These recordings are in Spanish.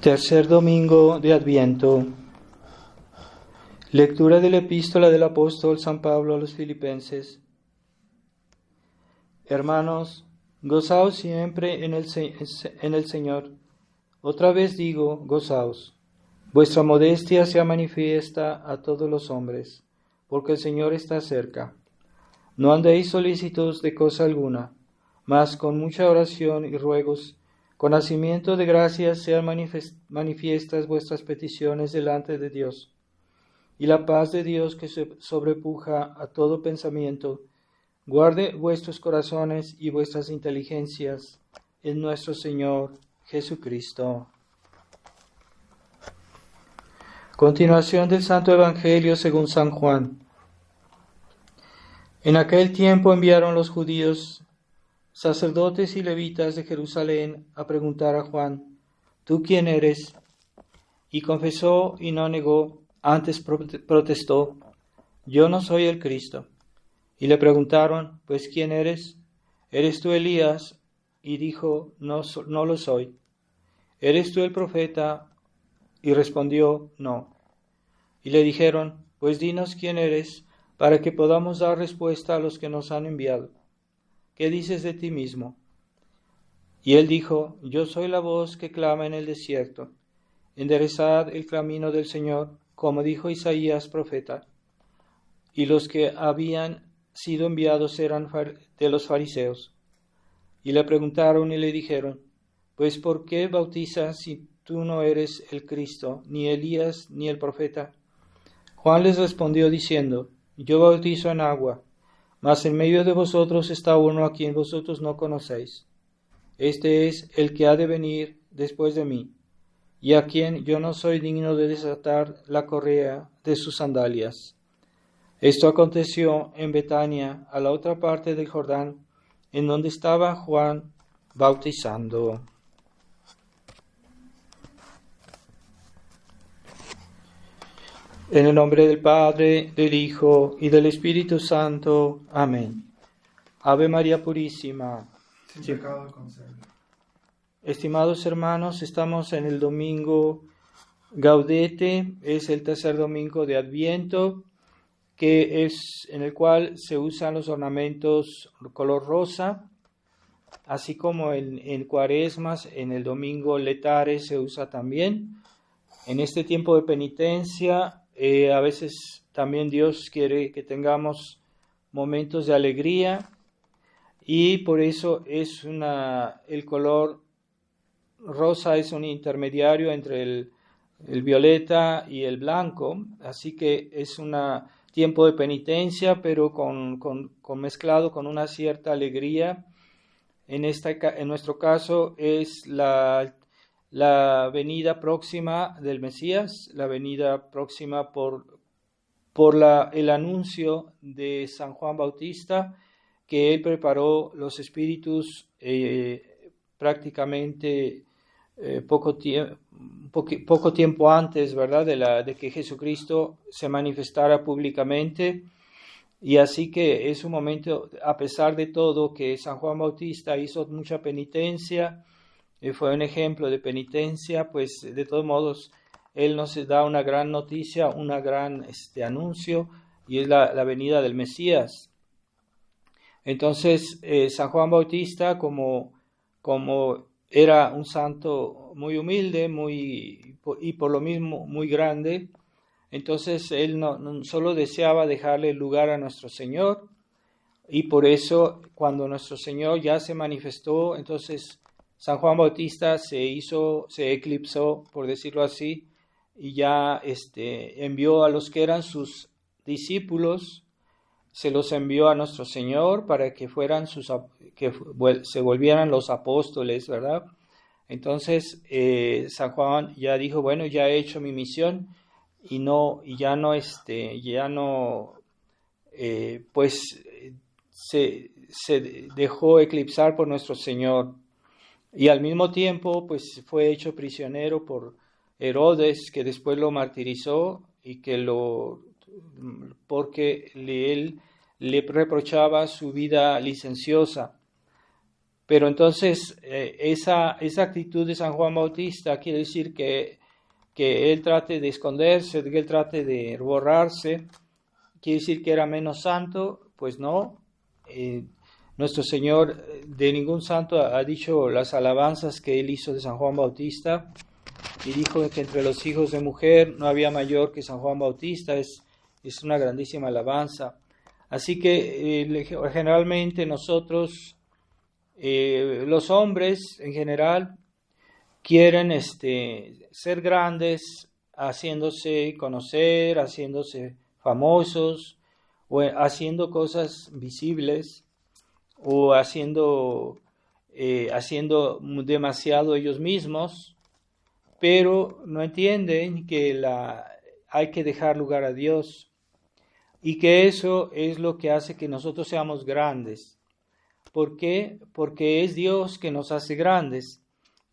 Tercer domingo de Adviento. Lectura de la epístola del apóstol San Pablo a los Filipenses. Hermanos, gozaos siempre en el Señor. Otra vez digo, gozaos. Vuestra modestia sea manifiesta a todos los hombres, porque el Señor está cerca. No andéis solícitos de cosa alguna, mas con mucha oración y ruegos, con hacimiento de gracias sean manifiestas vuestras peticiones delante de Dios. Y la paz de Dios, que sobrepuja a todo pensamiento, guarde vuestros corazones y vuestras inteligencias en nuestro Señor Jesucristo. Continuación del Santo Evangelio según San Juan. En aquel tiempo enviaron los judíos, sacerdotes y levitas de Jerusalén, a preguntar a Juan: ¿Tú quién eres? Y confesó y no negó, antes protestó: Yo no soy el Cristo. Y le preguntaron: Pues ¿quién eres? ¿Eres tú Elías? Y dijo: No lo soy. ¿Eres tú el profeta? Y respondió: No. Y le dijeron: Pues dinos quién eres, para que podamos dar respuesta a los que nos han enviado. ¿Qué dices de ti mismo? Y él dijo: Yo soy la voz que clama en el desierto. Enderezad el camino del Señor, como dijo Isaías profeta. Y los que habían sido enviados eran de los fariseos. Y le preguntaron y le dijeron: Pues ¿por qué bautizas si tú no eres el Cristo, ni Elías, ni el profeta? Juan les respondió diciendo: Yo bautizo en agua, mas en medio de vosotros está uno a quien vosotros no conocéis. Este es el que ha de venir después de mí, y a quien yo no soy digno de desatar la correa de sus sandalias. Esto aconteció en Betania, a la otra parte del Jordán, en donde estaba Juan bautizando. En el nombre del Padre, del Hijo y del Espíritu Santo. Amén. Ave María Purísima. Sin pecado concebida. Estimados hermanos, estamos en el domingo Gaudete, es el tercer domingo de Adviento, que es en el cual se usan los ornamentos color rosa, así como en Cuaresmas, en el domingo Letare se usa también. En este tiempo de penitencia, a veces también Dios quiere que tengamos momentos de alegría, y por eso el color rosa es un intermediario entre el violeta y el blanco, así que es un tiempo de penitencia, pero con mezclado con una cierta alegría. En nuestro caso es la venida próxima del Mesías, la venida próxima por el anuncio de San Juan Bautista, que él preparó los espíritus prácticamente poco tiempo antes, ¿verdad?, de que Jesucristo se manifestara públicamente. Y así que es un momento, a pesar de todo, que San Juan Bautista hizo mucha penitencia, fue un ejemplo de penitencia, pues de todos modos él nos da una gran noticia, una gran anuncio, y es la venida del Mesías. Entonces San Juan Bautista, como era un santo muy humilde, y por lo mismo muy grande, entonces él no solo deseaba dejarle lugar a nuestro Señor, y por eso cuando nuestro Señor ya se manifestó, entonces San Juan Bautista se eclipsó, por decirlo así, y ya envió a los que eran sus discípulos, se los envió a nuestro Señor para que se volvieran los apóstoles, ¿verdad? Entonces San Juan ya dijo: bueno, ya he hecho mi misión, se dejó eclipsar por nuestro Señor, y al mismo tiempo pues fue hecho prisionero por Herodes, que después lo martirizó, y porque él le reprochaba su vida licenciosa. Pero entonces esa actitud de San Juan Bautista quiere decir que él trate de esconderse, que él trate de borrarse, quiere decir que era menos santo. Pues no. Nuestro Señor de ningún santo ha dicho las alabanzas que él hizo de San Juan Bautista, y dijo que entre los hijos de mujer no había mayor que San Juan Bautista. Es una grandísima alabanza. Así que generalmente nosotros, los hombres en general, quieren ser grandes, haciéndose conocer, haciéndose famosos, o haciendo cosas visibles, o haciendo demasiado ellos mismos, pero no entienden que hay que dejar lugar a Dios, y que eso es lo que hace que nosotros seamos grandes. ¿Por qué? Porque es Dios que nos hace grandes,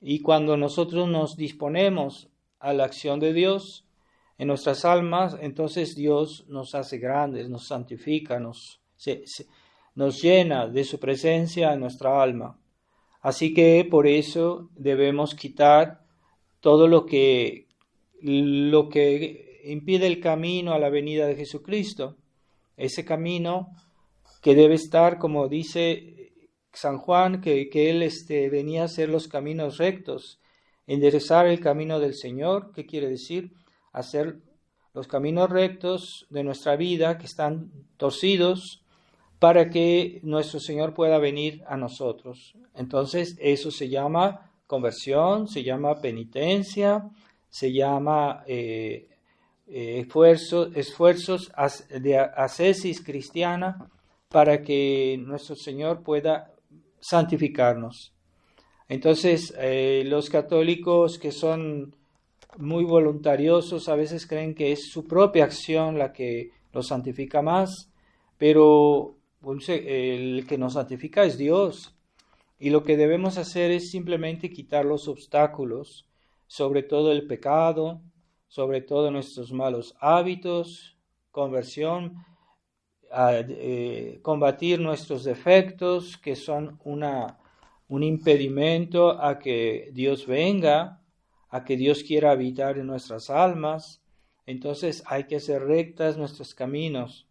y cuando nosotros nos disponemos a la acción de Dios en nuestras almas, entonces Dios nos hace grandes, nos santifica, nos llena de su presencia en nuestra alma. Así que por eso debemos quitar todo lo que impide el camino a la venida de Jesucristo. Ese camino que debe estar, como dice San Juan, que él venía a hacer los caminos rectos, enderezar el camino del Señor. ¿Qué quiere decir? Hacer los caminos rectos de nuestra vida que están torcidos, para que nuestro Señor pueda venir a nosotros. Entonces eso se llama conversión, se llama penitencia, se llama esfuerzos de ascesis cristiana, para que nuestro Señor pueda santificarnos. Entonces los católicos que son muy voluntariosos a veces creen que es su propia acción la que los santifica más, pero el que nos santifica es Dios, y lo que debemos hacer es simplemente quitar los obstáculos, sobre todo el pecado, sobre todo nuestros malos hábitos, conversión, combatir nuestros defectos, que son un impedimento a que Dios venga, a que Dios quiera habitar en nuestras almas. Entonces hay que hacer rectas nuestros caminos.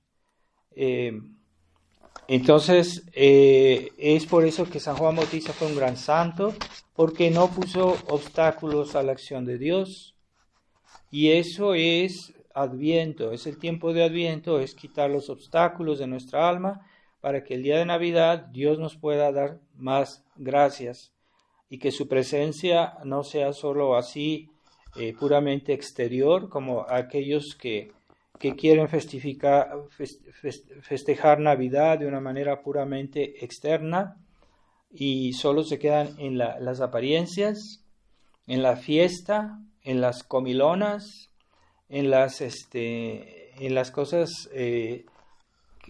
Entonces es por eso que San Juan Bautista fue un gran santo, porque no puso obstáculos a la acción de Dios. Y eso es Adviento, es el tiempo de Adviento, es quitar los obstáculos de nuestra alma, para que el día de Navidad Dios nos pueda dar más gracias, y que su presencia no sea solo así puramente exterior, como aquellos que quieren festejar Navidad de una manera puramente externa, y solo se quedan en las apariencias, en la fiesta, en las comilonas, en las cosas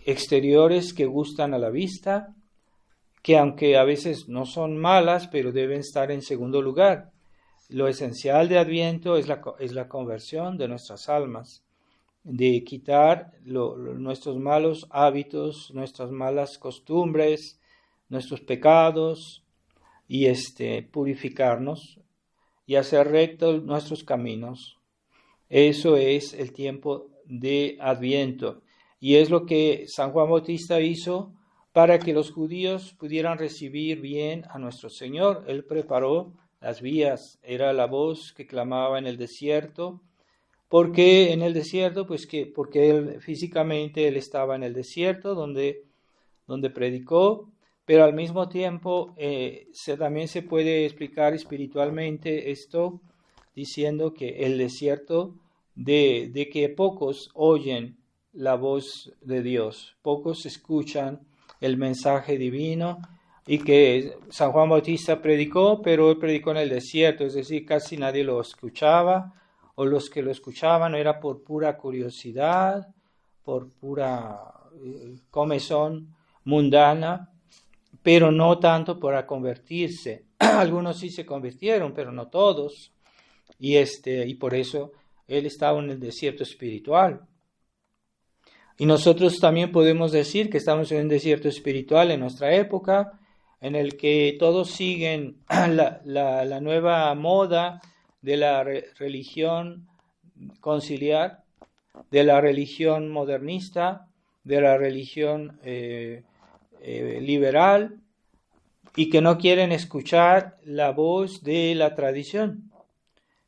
exteriores que gustan a la vista, que aunque a veces no son malas, pero deben estar en segundo lugar. Lo esencial de Adviento es la conversión de nuestras almas, de quitar nuestros malos hábitos, nuestras malas costumbres, nuestros pecados, y purificarnos y hacer rectos nuestros caminos. Eso es el tiempo de Adviento, y es lo que San Juan Bautista hizo para que los judíos pudieran recibir bien a nuestro Señor. Él preparó las vías, era la voz que clamaba en el desierto. ¿Por qué en el desierto? Porque él físicamente estaba en el desierto donde predicó, pero al mismo tiempo también se puede explicar espiritualmente esto diciendo que el desierto de que pocos oyen la voz de Dios, pocos escuchan el mensaje divino, y que San Juan Bautista predicó, pero él predicó en el desierto, es decir, casi nadie lo escuchaba, o los que lo escuchaban era por pura curiosidad, por pura comezón mundana, pero no tanto para convertirse. Algunos sí se convirtieron, pero no todos, y por eso él estaba en el desierto espiritual. Y nosotros también podemos decir que estamos en un desierto espiritual en nuestra época, en el que todos siguen la nueva moda de la religión conciliar, de la religión modernista, de la religión liberal, y que no quieren escuchar la voz de la tradición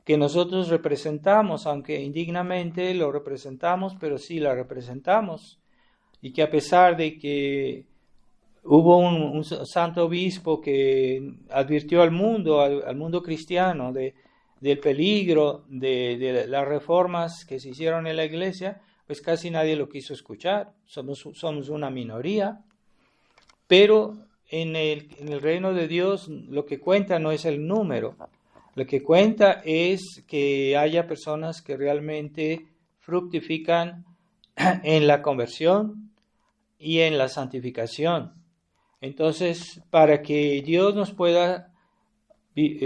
que nosotros representamos, aunque indignamente lo representamos, pero sí la representamos, y que a pesar de que hubo un santo obispo que advirtió al mundo cristiano del peligro de las reformas que se hicieron en la iglesia, pues casi nadie lo quiso escuchar. Somos una minoría, pero en el reino de Dios lo que cuenta no es el número, lo que cuenta es que haya personas que realmente fructifican en la conversión y en la santificación. Entonces, para que Dios nos pueda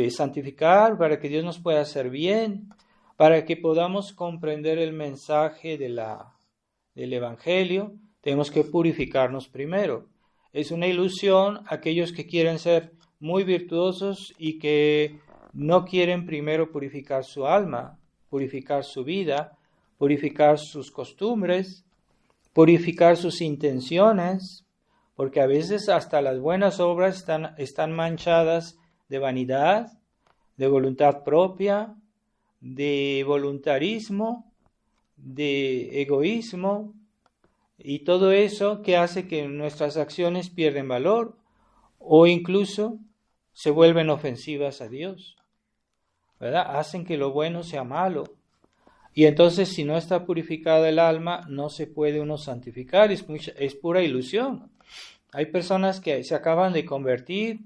santificar, para que Dios nos pueda hacer bien, para que podamos comprender el mensaje del Evangelio, tenemos que purificarnos primero. Es una ilusión aquellos que quieren ser muy virtuosos y que no quieren primero purificar su alma, purificar su vida, purificar sus costumbres, purificar sus intenciones, porque a veces hasta las buenas obras están manchadas de vanidad, de voluntad propia, de voluntarismo, de egoísmo, y todo eso que hace que nuestras acciones pierden valor o incluso se vuelven ofensivas a Dios, ¿verdad? Hacen que lo bueno sea malo. Y entonces, si no está purificada el alma, no se puede uno santificar, es pura ilusión. Hay personas que se acaban de convertir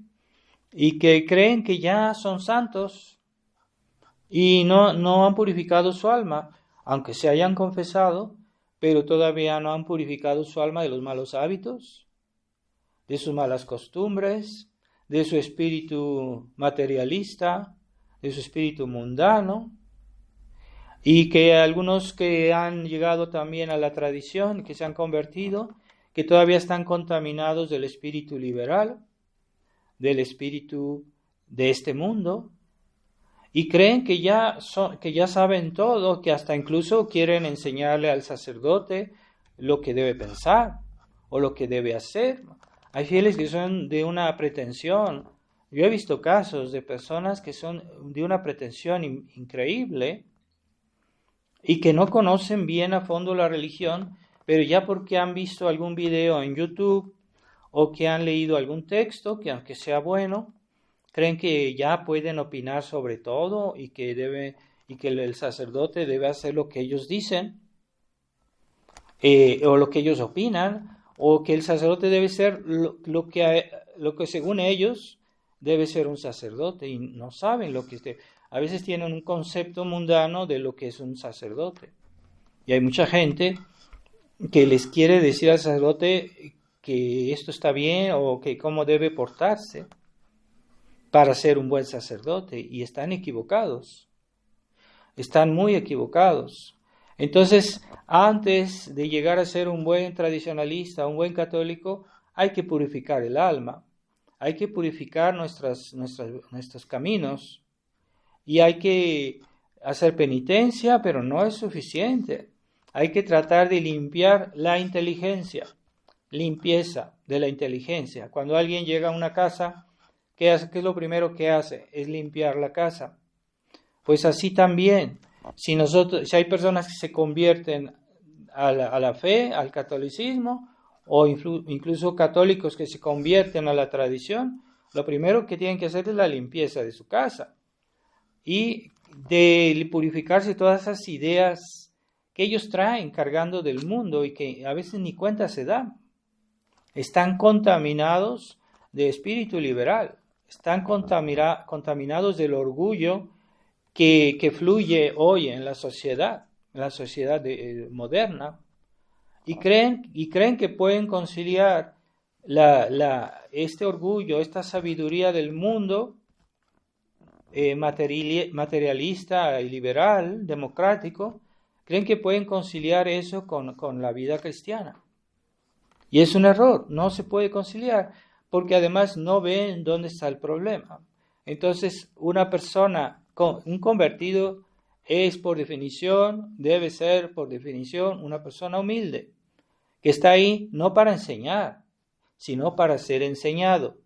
y que creen que ya son santos y no han purificado su alma, aunque se hayan confesado, pero todavía no han purificado su alma de los malos hábitos, de sus malas costumbres, de su espíritu materialista, de su espíritu mundano. Y que algunos que han llegado también a la tradición, que se han convertido, que todavía están contaminados del espíritu liberal, del espíritu de este mundo, y creen que ya saben todo, que hasta incluso quieren enseñarle al sacerdote lo que debe pensar o lo que debe hacer. Hay fieles que son de una pretensión. Yo he visto casos de personas que son de una pretensión increíble, y que no conocen bien a fondo la religión, pero ya porque han visto algún video en YouTube o que han leído algún texto, que aunque sea bueno, creen que ya pueden opinar sobre todo y que el sacerdote debe hacer lo que ellos dicen, o lo que ellos opinan, o que el sacerdote debe ser lo que según ellos debe ser un sacerdote, y no saben lo que a veces tienen un concepto mundano de lo que es un sacerdote. Y hay mucha gente que les quiere decir al sacerdote que esto está bien o que cómo debe portarse para ser un buen sacerdote, y están equivocados. Están muy equivocados. Entonces, antes de llegar a ser un buen tradicionalista, un buen católico, hay que purificar el alma, hay que purificar nuestros caminos. Y hay que hacer penitencia, pero no es suficiente. Hay que tratar de limpiar la inteligencia, limpieza de la inteligencia. Cuando alguien llega a una casa, ¿qué hace? ¿Qué es lo primero que hace? Es limpiar la casa. Pues así también, si hay personas que se convierten a la fe, al catolicismo, o incluso católicos que se convierten a la tradición, lo primero que tienen que hacer es la limpieza de su casa. Y de purificarse todas esas ideas que ellos traen cargando del mundo y que a veces ni cuenta se dan. Están contaminados de espíritu liberal, están contaminados del orgullo que fluye hoy en la sociedad moderna, y creen que pueden conciliar este orgullo, esta sabiduría del mundo materialista y liberal, democrático, creen que pueden conciliar eso con la vida cristiana. Y es un error, no se puede conciliar, porque además no ven dónde está el problema. Entonces, una persona, un convertido, es por definición, debe ser por definición una persona humilde, que está ahí no para enseñar, sino para ser enseñado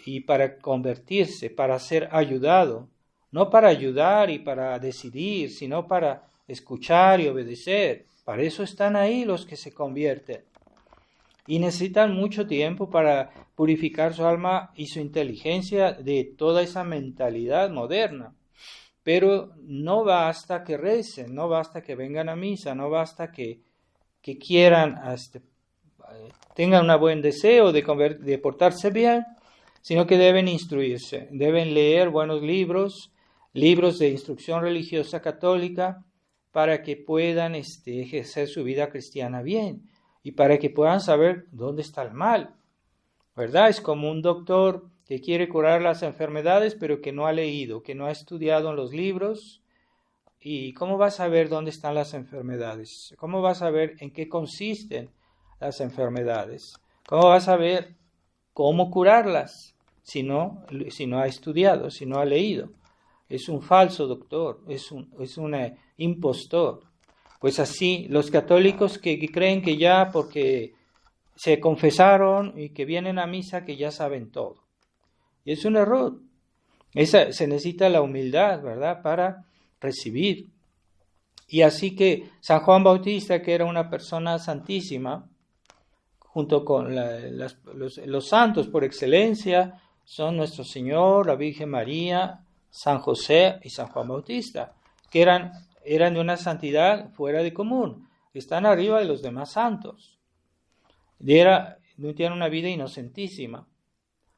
y para convertirse, para ser ayudado, no para ayudar y para decidir, sino para escuchar y obedecer. Para eso están ahí los que se convierten. Y necesitan mucho tiempo para purificar su alma y su inteligencia de toda esa mentalidad moderna. Pero no basta que recen, no basta que vengan a misa, no basta que quieran, tengan un buen deseo de portarse bien, sino que deben instruirse, deben leer buenos libros de instrucción religiosa católica, para que puedan ejercer su vida cristiana bien y para que puedan saber dónde está el mal, ¿verdad? Es como un doctor que quiere curar las enfermedades, pero que no ha leído, que no ha estudiado en los libros. ¿Y cómo va a saber dónde están las enfermedades? ¿Cómo va a saber en qué consisten las enfermedades? ¿Cómo va a saber cómo curarlas si no ha estudiado, si no ha leído? Es un falso doctor, es un impostor. Pues así, los católicos que creen que ya porque se confesaron y que vienen a misa que ya saben todo. Y es un error. Se necesita la humildad, ¿verdad?, para recibir. Y así que San Juan Bautista, que era una persona santísima, junto con los santos por excelencia, son nuestro Señor, la Virgen María, San José y San Juan Bautista, que eran de una santidad fuera de común, están arriba de los demás santos. Tienen una vida inocentísima,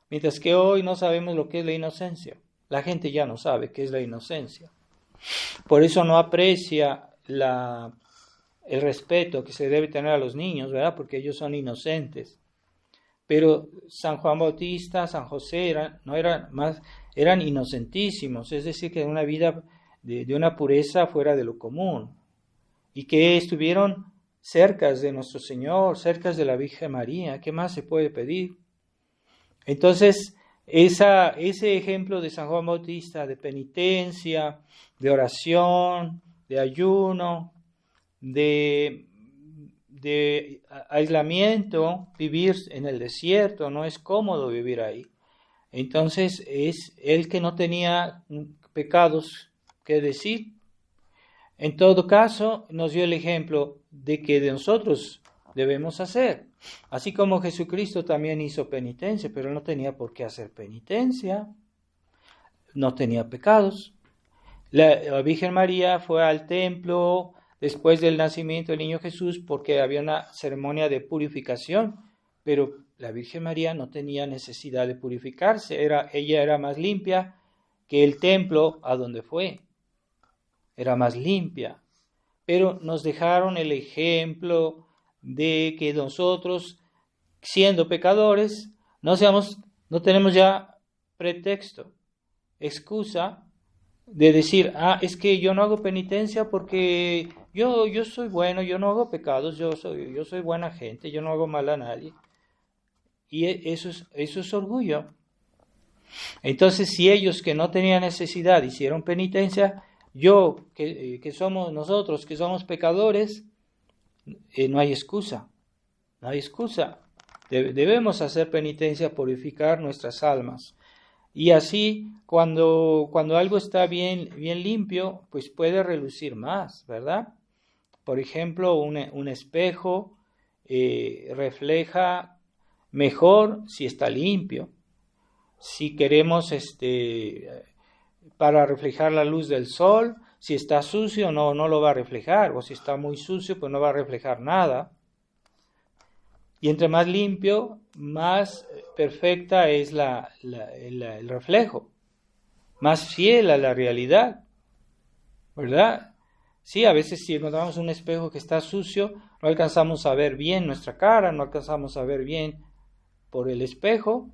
mientras que hoy no sabemos lo que es la inocencia. La gente ya no sabe qué es la inocencia. Por eso no aprecia el respeto que se debe tener a los niños, ¿verdad? Porque ellos son inocentes. Pero San Juan Bautista, San José eran inocentísimos, es decir, que una vida de una pureza fuera de lo común, y que estuvieron cerca de nuestro Señor, cerca de la Virgen María. ¿Qué más se puede pedir? Entonces, ese ejemplo de San Juan Bautista, de penitencia, de oración, de ayuno, de aislamiento, vivir en el desierto, no es cómodo vivir ahí. Entonces, es él que no tenía pecados que decir. En todo caso, nos dio el ejemplo de que de nosotros debemos hacer. Así como Jesucristo también hizo penitencia, pero no tenía por qué hacer penitencia. No tenía pecados. La Virgen María fue al templo después del nacimiento del niño Jesús porque había una ceremonia de purificación, pero la Virgen María no tenía necesidad de purificarse. Ella era más limpia que el templo a donde fue. Era más limpia. Pero nos dejaron el ejemplo de que nosotros, siendo pecadores, no tenemos ya pretexto, excusa de decir, es que yo no hago penitencia porque yo soy bueno, yo no hago pecados, yo soy buena gente, yo no hago mal a nadie. Y eso es orgullo. Entonces, si ellos que no tenían necesidad hicieron penitencia, que somos nosotros, que somos pecadores, no hay excusa. No hay excusa. Debemos hacer penitencia, purificar nuestras almas. Y así, cuando algo está bien limpio, pues puede relucir más, ¿verdad? Por ejemplo, un espejo refleja mejor si está limpio. Si queremos para reflejar la luz del sol, si está sucio no lo va a reflejar, o si está muy sucio pues no va a reflejar nada. Y entre más limpio, más perfecta es el reflejo, más fiel a la realidad, ¿verdad? Sí, a veces si encontramos un espejo que está sucio, no alcanzamos a ver bien nuestra cara, no alcanzamos a ver bien por el espejo.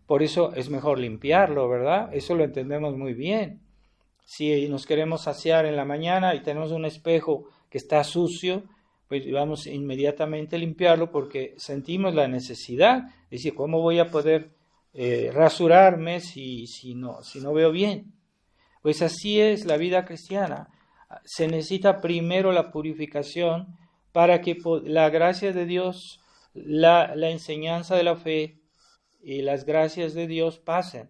Por eso es mejor limpiarlo, ¿verdad? Eso lo entendemos muy bien. Si nos queremos asear en la mañana y tenemos un espejo que está sucio, pues vamos inmediatamente a limpiarlo porque sentimos la necesidad. Es decir, ¿cómo voy a poder rasurarme si no veo bien? Pues así es la vida cristiana. Se necesita primero la purificación para que la gracia de Dios, la enseñanza de la fe y las gracias de Dios pasen.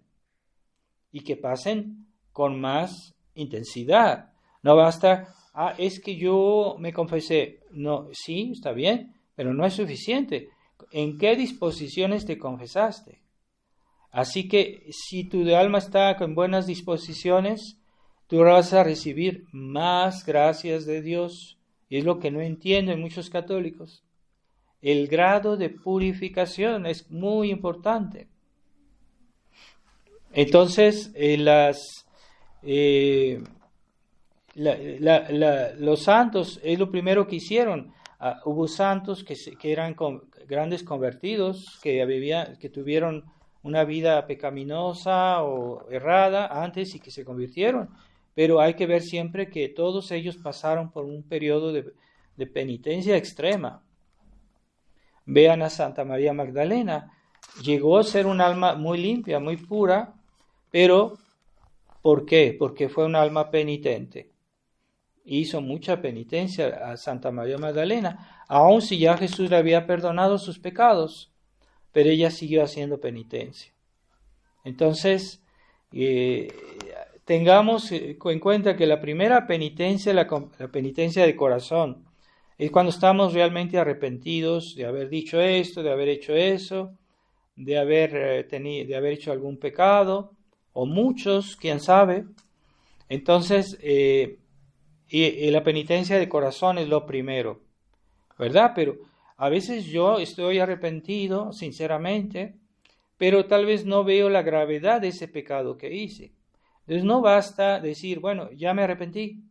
Y que pasen con más intensidad. No basta, es que yo me confesé. No, sí, está bien, pero no es suficiente. ¿En qué disposiciones te confesaste? Así que si tu alma está con buenas disposiciones, tú vas a recibir más gracias de Dios. Y es lo que no entienden muchos católicos. El grado de purificación es muy importante. Entonces, los santos es lo primero que hicieron. Hubo santos que eran grandes convertidos, que tuvieron una vida pecaminosa o errada antes y que se convirtieron. Pero hay que ver siempre que todos ellos pasaron por un periodo de penitencia extrema. Vean a Santa María Magdalena. Llegó a ser un alma muy limpia, muy pura, pero ¿por qué? Porque fue un alma penitente. Hizo mucha penitencia a Santa María Magdalena, aun si ya Jesús le había perdonado sus pecados, pero ella siguió haciendo penitencia. Entonces, tengamos en cuenta que la primera penitencia, la penitencia de corazón, es cuando estamos realmente arrepentidos de haber dicho esto, de haber hecho eso, de haber hecho algún pecado, o muchos, quién sabe. Entonces, y la penitencia de corazón es lo primero, ¿verdad? Pero a veces yo estoy arrepentido, sinceramente, pero tal vez no veo la gravedad de ese pecado que hice. Entonces no basta decir, bueno, ya me arrepentí.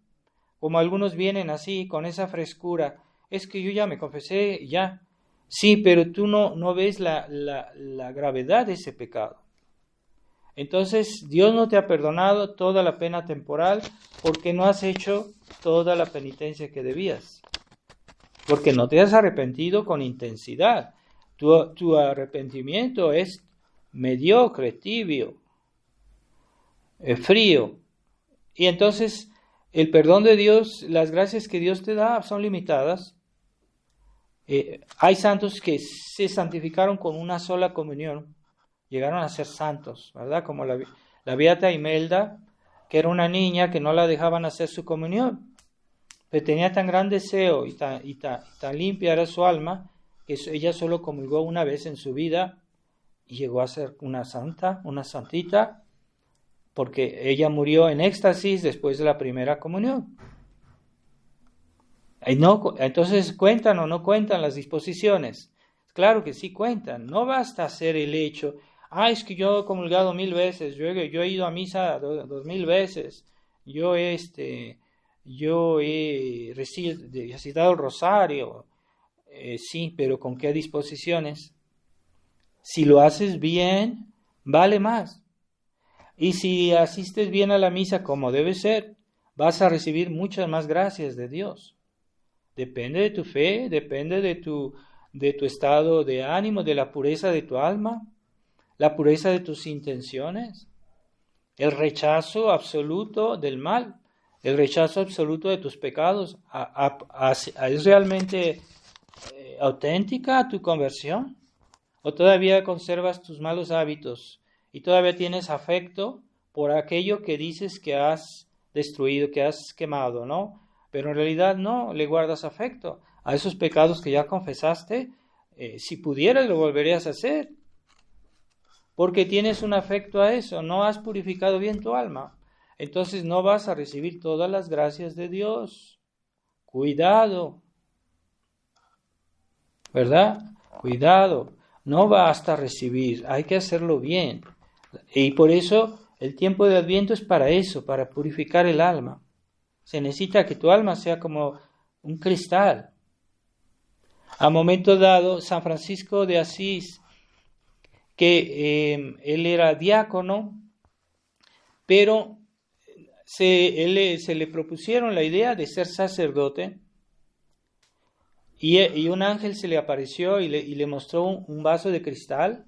Como algunos vienen así, con esa frescura, es que yo ya me confesé, ya. Sí, pero tú no ves la gravedad de ese pecado. Entonces, Dios no te ha perdonado toda la pena temporal porque no has hecho toda la penitencia que debías. Porque no te has arrepentido con intensidad. Tu arrepentimiento es mediocre, tibio, frío. Y entonces, el perdón de Dios, las gracias que Dios te da son limitadas. Hay santos que se santificaron con una sola comunión. Llegaron a ser santos, ¿verdad? Como la beata Imelda, que era una niña que no la dejaban hacer su comunión. Pero tenía tan gran deseo y tan limpia era su alma, que ella solo comulgó una vez en su vida y llegó a ser una santita, porque ella murió en éxtasis después de la primera comunión. Entonces, ¿cuentan o no cuentan las disposiciones? Claro que sí cuentan. No basta hacer el hecho, es que yo he comulgado 1000 veces, yo he ido a misa 2000 veces, yo he recitado el rosario. Sí, pero ¿con qué disposiciones? Si lo haces bien, vale más. Y si asistes bien a la misa como debe ser, vas a recibir muchas más gracias de Dios. Depende de tu fe, depende de tu estado de ánimo, de la pureza de tu alma, la pureza de tus intenciones, el rechazo absoluto del mal, el rechazo absoluto de tus pecados. ¿Es realmente auténtica tu conversión? ¿O todavía conservas tus malos hábitos y todavía tienes afecto por aquello que dices que has destruido, que has quemado, ¿no? Pero en realidad no, le guardas afecto a esos pecados que ya confesaste. Si pudieras, lo volverías a hacer, porque tienes un afecto a eso, no has purificado bien tu alma. Entonces no vas a recibir todas las gracias de Dios. Cuidado, ¿verdad? Cuidado, no basta recibir, hay que hacerlo bien. Y por eso el tiempo de Adviento es para eso, para purificar el alma. Se necesita que tu alma sea como un cristal. A momento dado, San Francisco de Asís, que él era diácono, pero se le propusieron la idea de ser sacerdote, Y un ángel se le apareció y le mostró un vaso de cristal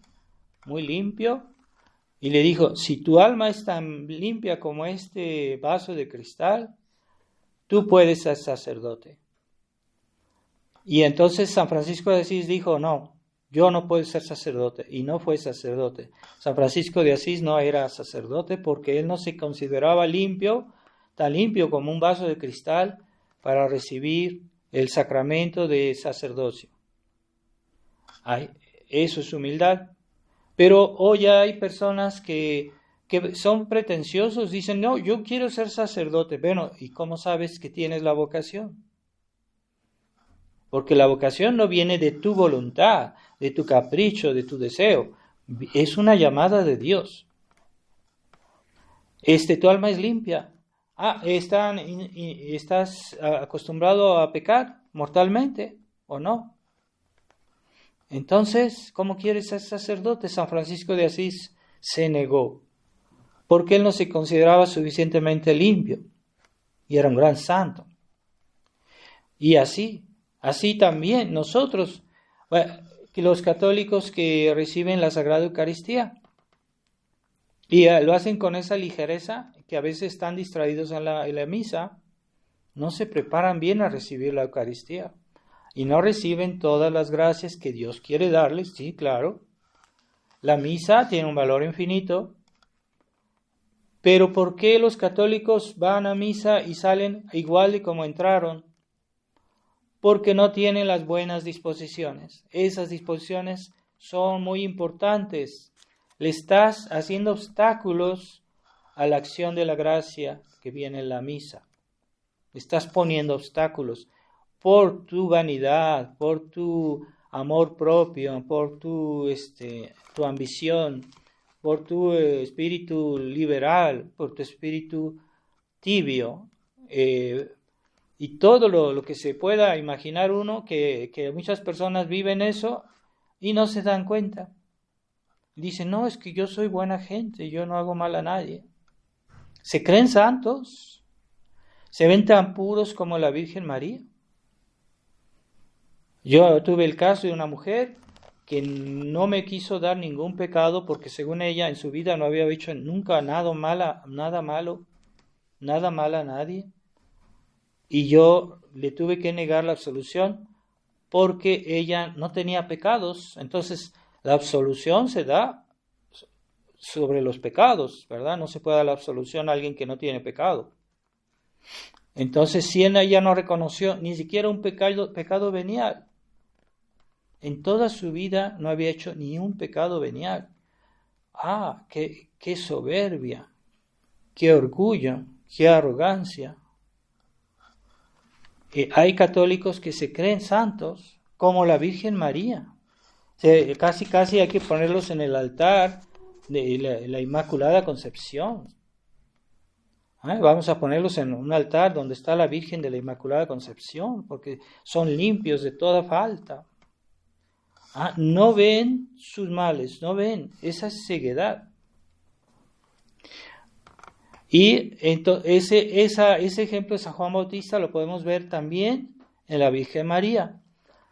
muy limpio y le dijo, si tu alma es tan limpia como este vaso de cristal, tú puedes ser sacerdote. Y entonces San Francisco de Asís dijo, no, yo no puedo ser sacerdote, y no fue sacerdote. San Francisco de Asís no era sacerdote porque él no se consideraba limpio, tan limpio como un vaso de cristal para recibir el sacramento de sacerdocio. Eso es humildad. Pero hoy hay personas que son pretenciosos, dicen, no, yo quiero ser sacerdote. Bueno, ¿y cómo sabes que tienes la vocación? Porque la vocación no viene de tu voluntad, de tu capricho, de tu deseo. Es una llamada de Dios. Tu alma es limpia. ¿Estás acostumbrado a pecar mortalmente o no? Entonces, ¿cómo quieres ser sacerdote? San Francisco de Asís se negó, porque él no se consideraba suficientemente limpio y era un gran santo. Y así también nosotros, los católicos que reciben la Sagrada Eucaristía, y lo hacen con esa ligereza, que a veces están distraídos en la misa, no se preparan bien a recibir la Eucaristía. Y no reciben todas las gracias que Dios quiere darles, sí, claro. La misa tiene un valor infinito, pero ¿por qué los católicos van a misa y salen igual de como entraron? Porque no tienen las buenas disposiciones. Esas disposiciones son muy importantes. Le estás haciendo obstáculos a la acción de la gracia que viene en la misa. Le estás poniendo obstáculos por tu vanidad, por tu amor propio, por tu ambición, por tu espíritu liberal, por tu espíritu tibio, y todo lo que se pueda imaginar uno, que muchas personas viven eso y no se dan cuenta. Dicen, no, es que yo soy buena gente, yo no hago mal a nadie. Se creen santos, se ven tan puros como la Virgen María. Yo tuve el caso de una mujer que no me quiso dar ningún pecado porque según ella en su vida no había hecho nunca nada malo a nadie. Y yo le tuve que negar la absolución porque ella no tenía pecados. Entonces la absolución se da sobre los pecados, ¿verdad? No se puede dar la absolución a alguien que no tiene pecado. Entonces si ella no reconoció ni siquiera un pecado venial, en toda su vida no había hecho ni un pecado venial. ¡Qué soberbia! ¡Qué orgullo! ¡Qué arrogancia! Hay católicos que se creen santos, como la Virgen María. Casi hay que ponerlos en el altar de la Inmaculada Concepción. Vamos a ponerlos en un altar donde está la Virgen de la Inmaculada Concepción, porque son limpios de toda falta. No ven sus males, no ven esa ceguedad. Y ese ejemplo de San Juan Bautista lo podemos ver también en la Virgen María.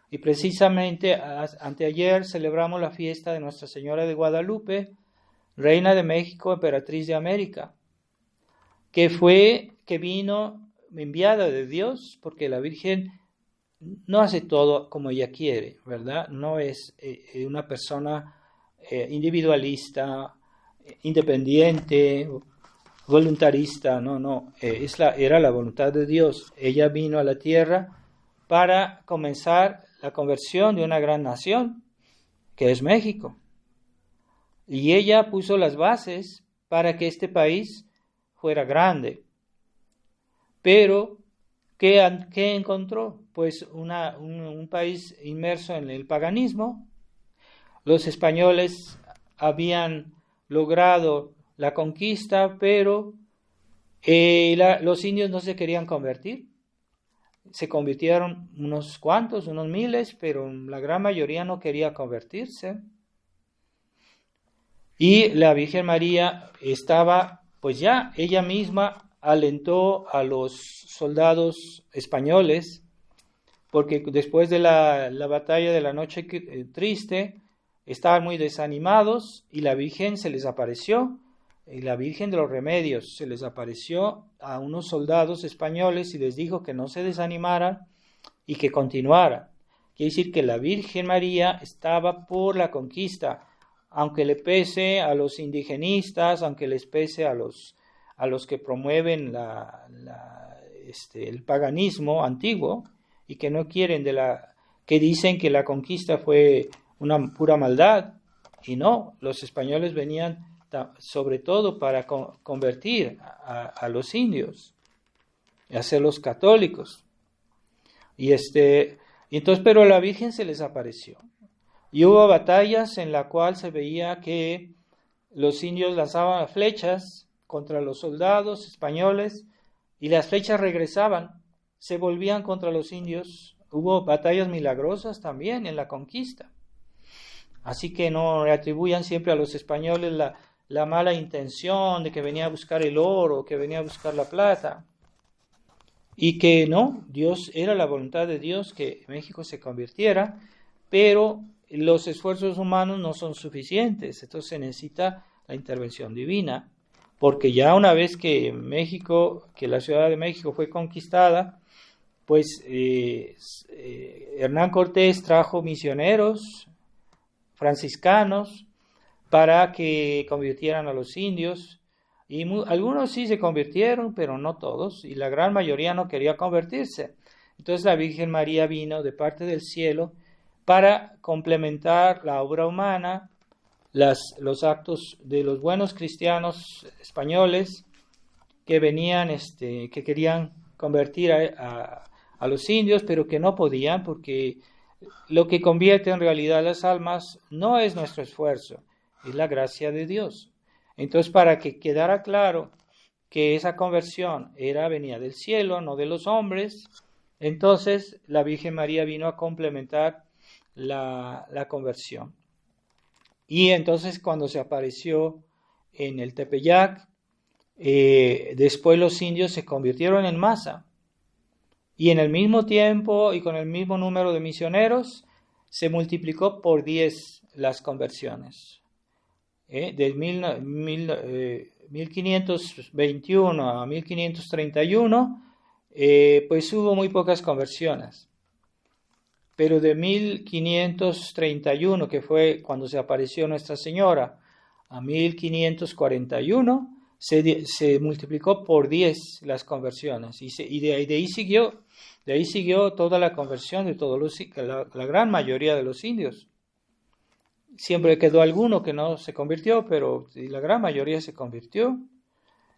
Y precisamente anteayer celebramos la fiesta de Nuestra Señora de Guadalupe, Reina de México, Emperatriz de América, que vino enviada de Dios, porque la Virgen no hace todo como ella quiere, ¿verdad? No es una persona individualista, independiente, voluntarista, no. Era la voluntad de Dios. Ella vino a la tierra para comenzar la conversión de una gran nación, que es México. Y ella puso las bases para que este país fuera grande. Pero ¿qué encontró? Pues un país inmerso en el paganismo. Los españoles habían logrado la conquista, pero los indios no se querían convertir. Se convirtieron unos cuantos, unos miles, pero la gran mayoría no quería convertirse. Y la Virgen María estaba, pues ya, ella misma alentó a los soldados españoles porque después de la batalla de la noche triste, estaban muy desanimados y la Virgen se les apareció, y la Virgen de los Remedios se les apareció a unos soldados españoles y les dijo que no se desanimaran y que continuaran. Quiere decir que la Virgen María estaba por la conquista, aunque le pese a los indigenistas, aunque les pese a los que promueven el paganismo antiguo y que no quieren que dicen que la conquista fue una pura maldad. Y no, los españoles venían sobre todo para convertir a los indios y hacerlos católicos. Y entonces, pero la Virgen se les apareció. Y hubo batallas en la cual se veía que los indios lanzaban flechas contra los soldados españoles y las flechas regresaban, se volvían contra los indios. Hubo batallas milagrosas también en la conquista. Así que no le atribuyan siempre a los españoles la mala intención de que venía a buscar el oro, que venía a buscar la plata. Y que no, era la voluntad de Dios que México se convirtiera, pero los esfuerzos humanos no son suficientes, entonces se necesita la intervención divina, porque ya una vez que la Ciudad de México fue conquistada, pues Hernán Cortés trajo misioneros franciscanos para que convirtieran a los indios, y algunos sí se convirtieron, pero no todos, y la gran mayoría no quería convertirse. Entonces la Virgen María vino de parte del cielo para complementar la obra humana, los actos de los buenos cristianos españoles que venían, que querían convertir a los indios, pero que no podían, porque lo que convierte en realidad las almas no es nuestro esfuerzo, es la gracia de Dios. Entonces, para que quedara claro que esa conversión venía del cielo, no de los hombres, entonces la Virgen María vino a complementar la conversión. Y entonces cuando se apareció en el Tepeyac, después los indios se convirtieron en masa. Y en el mismo tiempo y con el mismo número de misioneros, se multiplicó por 10 las conversiones. De 1521 a 1531, pues hubo muy pocas conversiones. Pero de 1531, que fue cuando se apareció Nuestra Señora, a 1541, se multiplicó por 10 las conversiones. Y de ahí siguió toda la conversión de la gran mayoría de los indios. Siempre quedó alguno que no se convirtió, pero la gran mayoría se convirtió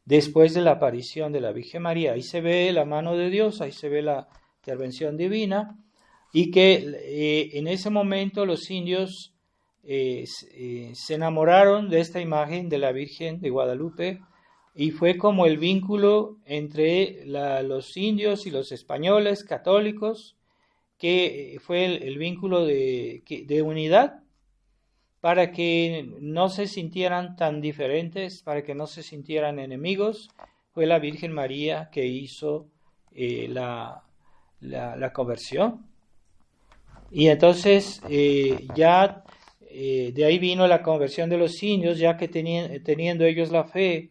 después de la aparición de la Virgen María. Ahí se ve la mano de Dios, ahí se ve la intervención divina, y que en ese momento los indios se enamoraron de esta imagen de la Virgen de Guadalupe, y fue como el vínculo entre los indios y los españoles católicos, que fue el vínculo de unidad, para que no se sintieran tan diferentes, para que no se sintieran enemigos. Fue la Virgen María que hizo la conversión. Y entonces de ahí vino la conversión de los indios, ya que teniendo ellos la fe,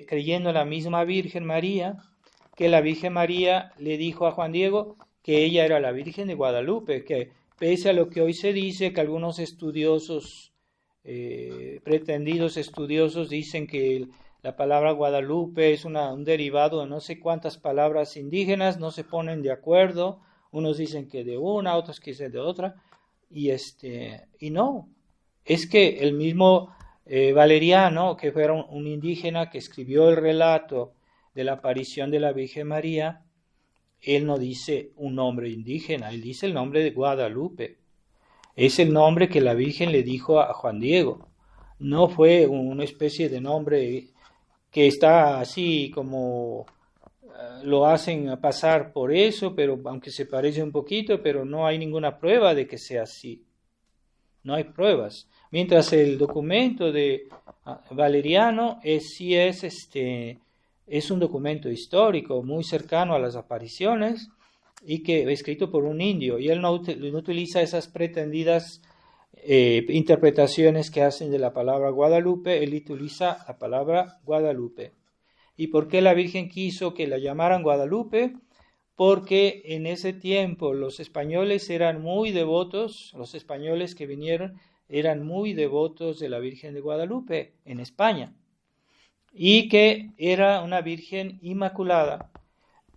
creyendo en la misma Virgen María, que la Virgen María le dijo a Juan Diego que ella era la Virgen de Guadalupe, que pese a lo que hoy se dice, que algunos estudiosos, pretendidos estudiosos, dicen que la palabra Guadalupe es un derivado de no sé cuántas palabras indígenas, no se ponen de acuerdo, unos dicen que de una, otros que dicen de otra, y no, es que el mismo Valeriano, que fue un indígena que escribió el relato de la aparición de la Virgen María, él no dice un nombre indígena, él dice el nombre de Guadalupe. Es el nombre que la Virgen le dijo a Juan Diego. No fue una especie de nombre que está así como lo hacen pasar por eso, pero aunque se parece un poquito, pero no hay ninguna prueba de que sea así. No hay pruebas. Mientras el documento de Valeriano sí es un documento histórico muy cercano a las apariciones, y que escrito por un indio, y él no utiliza esas pretendidas interpretaciones que hacen de la palabra Guadalupe, él utiliza la palabra Guadalupe. ¿Y por qué la Virgen quiso que la llamaran Guadalupe? Porque en ese tiempo los españoles eran muy devotos, los españoles que vinieron eran muy devotos de la Virgen de Guadalupe en España, y que era una Virgen inmaculada.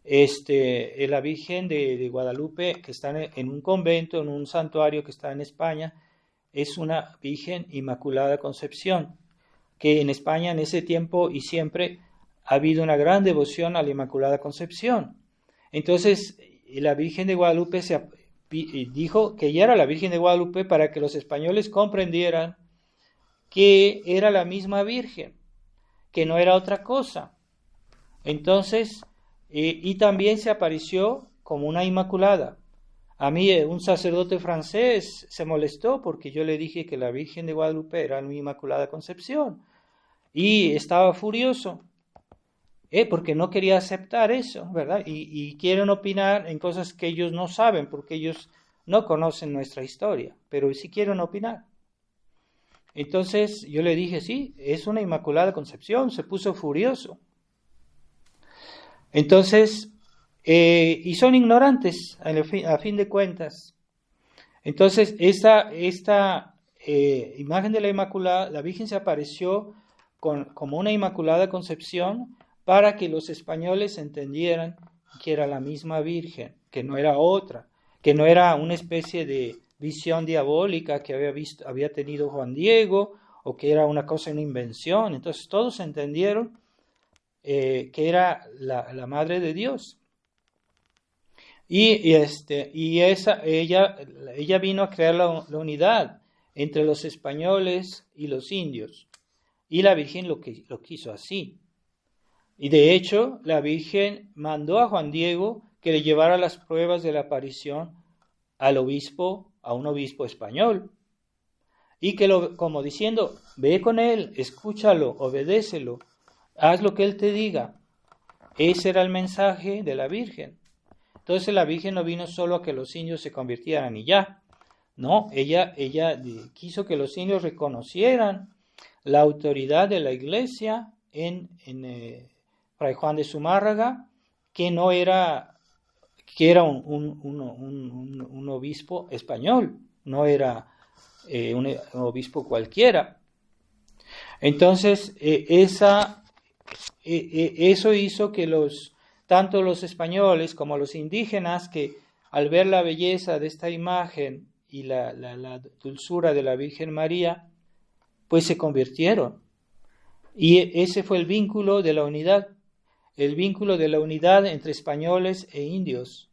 La Virgen de Guadalupe, que está en un convento, en un santuario que está en España, es una Virgen Inmaculada Concepción, que en España en ese tiempo y siempre ha habido una gran devoción a la Inmaculada Concepción. Entonces, la Virgen de Guadalupe dijo que ella era la Virgen de Guadalupe para que los españoles comprendieran que era la misma Virgen, que no era otra cosa. Entonces, y también se apareció como una Inmaculada. A mí un sacerdote francés se molestó porque yo le dije que la Virgen de Guadalupe era mi Inmaculada Concepción, y estaba furioso, porque no quería aceptar eso, ¿verdad? Y quieren opinar en cosas que ellos no saben, porque ellos no conocen nuestra historia, pero sí quieren opinar. Entonces yo le dije, sí, es una Inmaculada Concepción, se puso furioso. Entonces, y son ignorantes a fin de cuentas. Entonces, esta imagen de la Inmaculada, la Virgen se apareció como una Inmaculada Concepción para que los españoles entendieran que era la misma Virgen, que no era otra, que no era una especie de visión diabólica que había tenido Juan Diego, o que era una cosa, una invención. Entonces todos entendieron que era la Madre de Dios. Ella vino a crear la unidad entre los españoles y los indios, y la Virgen lo quiso así. Y de hecho, la Virgen mandó a Juan Diego que le llevara las pruebas de la aparición a un obispo español, y que como diciendo, ve con él, escúchalo, obedécelo, haz lo que él te diga. Ese era el mensaje de la Virgen. Entonces la Virgen no vino solo a que los indios se convirtieran y ya. No, ella quiso que los indios reconocieran la autoridad de la Iglesia en Fray Juan de Zumárraga, que era un obispo español, no era un obispo cualquiera. Entonces, eso hizo que tanto los españoles como los indígenas, que al ver la belleza de esta imagen y la dulzura de la Virgen María, pues se convirtieron. Y ese fue el vínculo de la unidad entre españoles e indios,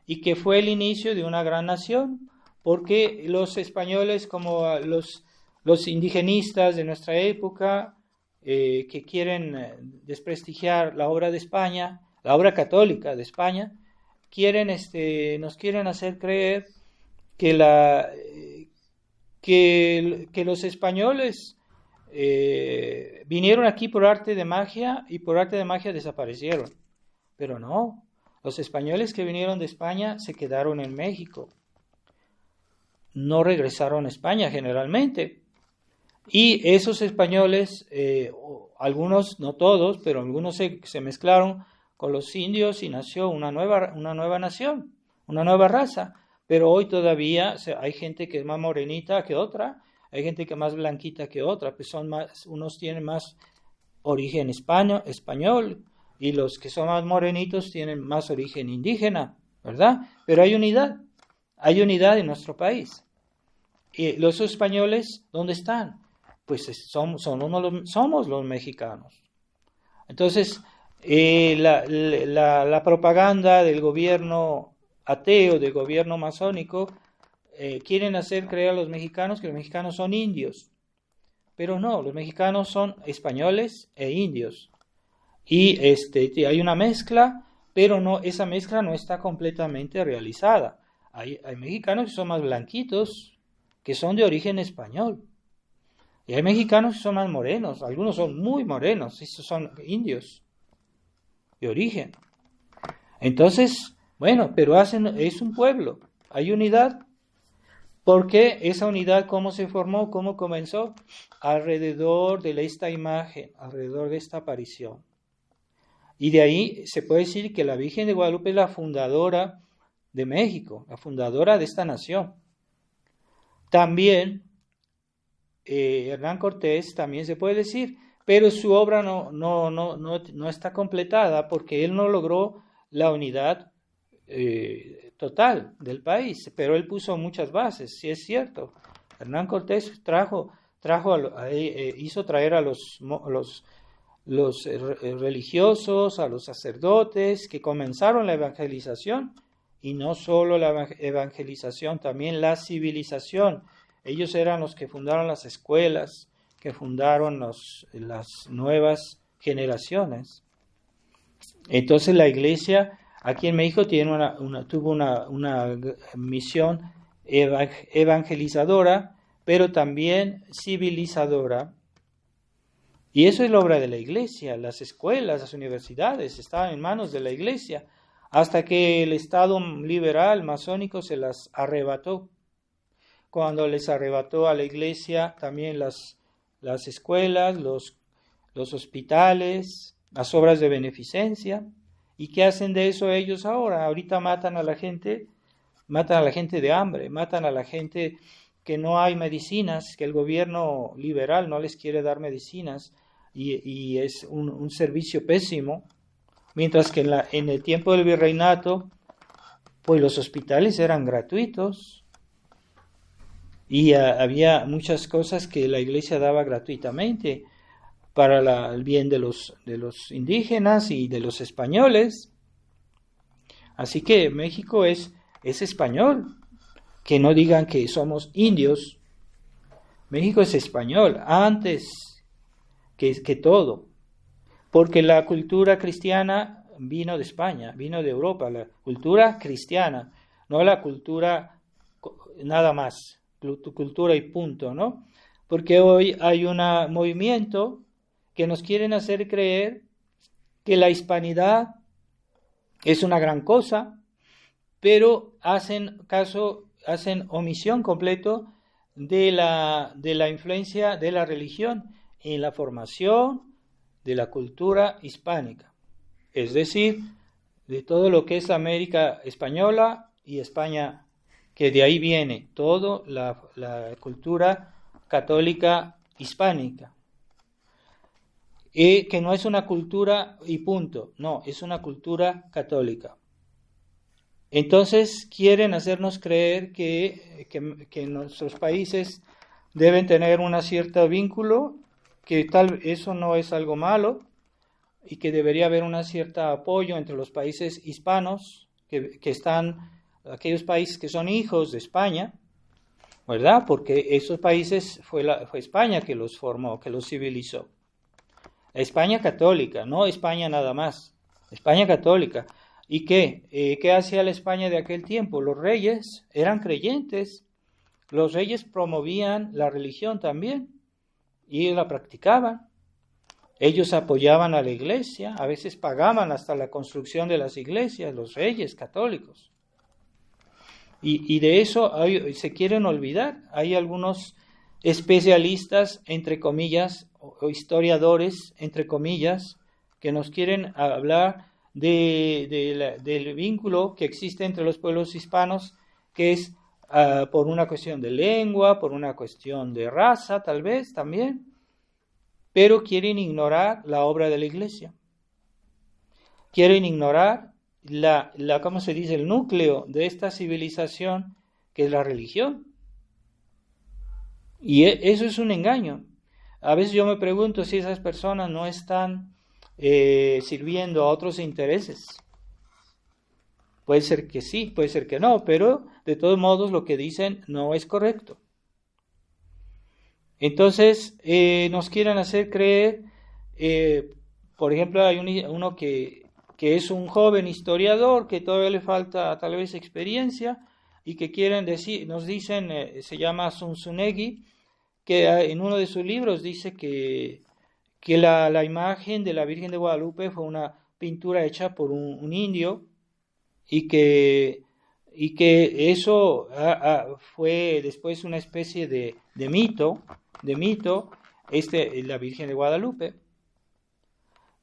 y que fue el inicio de una gran nación, porque los españoles, como los indigenistas de nuestra época, que quieren desprestigiar la obra de España, la obra católica de España, nos quieren hacer creer que los españoles vinieron aquí por arte de magia, y por arte de magia desaparecieron. Pero no, los españoles que vinieron de España se quedaron en México, no regresaron a España generalmente. Y esos españoles, algunos, no todos, pero algunos se mezclaron con los indios y nació una nueva nación, una nueva raza. Pero hoy todavía hay gente que es más morenita que otra, hay gente que es más blanquita que otra, pues unos tienen más origen español, y los que son más morenitos tienen más origen indígena, ¿verdad? Pero hay unidad en nuestro país. Y los españoles, ¿dónde están? Pues somos los mexicanos. Entonces, la propaganda del gobierno ateo, del gobierno masónico, quieren hacer creer a los mexicanos que los mexicanos son indios. Pero no, los mexicanos son españoles e indios. Y hay una mezcla, pero esa mezcla no está completamente realizada. Hay mexicanos que son más blanquitos, que son de origen español. Y hay mexicanos que son más morenos, algunos son muy morenos, estos son indios de origen. Entonces, Bueno, pero es un pueblo, hay unidad. Porque esa unidad, ¿cómo se formó? ¿Cómo comenzó? Alrededor de esta imagen, alrededor de esta aparición. Y de ahí se puede decir que la Virgen de Guadalupe es la fundadora de México, la fundadora de esta nación. También Hernán Cortés, también se puede decir, pero su obra no está completada porque él no logró la unidad total del país, pero él puso muchas bases, sí es cierto. Hernán Cortés hizo traer a los religiosos, a los sacerdotes que comenzaron la evangelización, y no solo la evangelización, también la civilización. Ellos eran los que fundaron las escuelas, que fundaron las nuevas generaciones. Entonces la iglesia aquí en México tuvo una misión evangelizadora, pero también civilizadora. Y eso es la obra de la iglesia. Las escuelas, las universidades estaban en manos de la iglesia, hasta que el Estado liberal masónico se las arrebató. Cuando les arrebató a la iglesia también las escuelas, los hospitales, las obras de beneficencia. ¿Y qué hacen de eso ellos ahora? Ahorita matan a la gente de hambre, matan a la gente que no hay medicinas, que el gobierno liberal no les quiere dar medicinas y es un servicio pésimo. Mientras que en el tiempo del virreinato, pues los hospitales eran gratuitos y había muchas cosas que la iglesia daba gratuitamente para el bien de los indígenas y de los españoles. Así que México es español, que no digan que somos indios. México es español antes que todo, porque la cultura cristiana vino de España, vino de Europa, la cultura cristiana, no la cultura nada más, cultura y punto, ¿no? Porque hoy hay un movimiento que nos quieren hacer creer que la hispanidad es una gran cosa, pero hacen omisión completo de la influencia de la religión en la formación de la cultura hispánica, es decir, de todo lo que es la América española y España, que de ahí viene toda la cultura católica hispánica. Que no es una cultura y punto, no, es una cultura católica. Entonces quieren hacernos creer que nuestros países deben tener un cierto vínculo, que eso no es algo malo, y que debería haber un cierto apoyo entre los países hispanos, que están, aquellos países que son hijos de España, ¿verdad? Porque esos países fue España que los formó, que los civilizó. España católica, no España nada más, España católica. ¿Y qué hacía la España de aquel tiempo? Los reyes eran creyentes, los reyes promovían la religión también y la practicaban. Ellos apoyaban a la iglesia, a veces pagaban hasta la construcción de las iglesias, los reyes católicos. Y de eso se quieren olvidar. Hay algunos especialistas, entre comillas, o historiadores, entre comillas, que nos quieren hablar del vínculo que existe entre los pueblos hispanos, que es por una cuestión de lengua, por una cuestión de raza, tal vez también, pero quieren ignorar la obra de la iglesia. Quieren ignorar ¿cómo se dice?, el núcleo de esta civilización, que es la religión. Y eso es un engaño. A veces yo me pregunto si esas personas no están sirviendo a otros intereses. Puede ser que sí, puede ser que no, pero de todos modos lo que dicen no es correcto. Entonces nos quieren hacer creer, por ejemplo, hay uno que es un joven historiador que todavía le falta tal vez experiencia y que quieren decir, nos dicen, se llama Zunzunegui, que en uno de sus libros dice que la imagen de la Virgen de Guadalupe fue una pintura hecha por un indio, y que eso fue después una especie de mito, la Virgen de Guadalupe.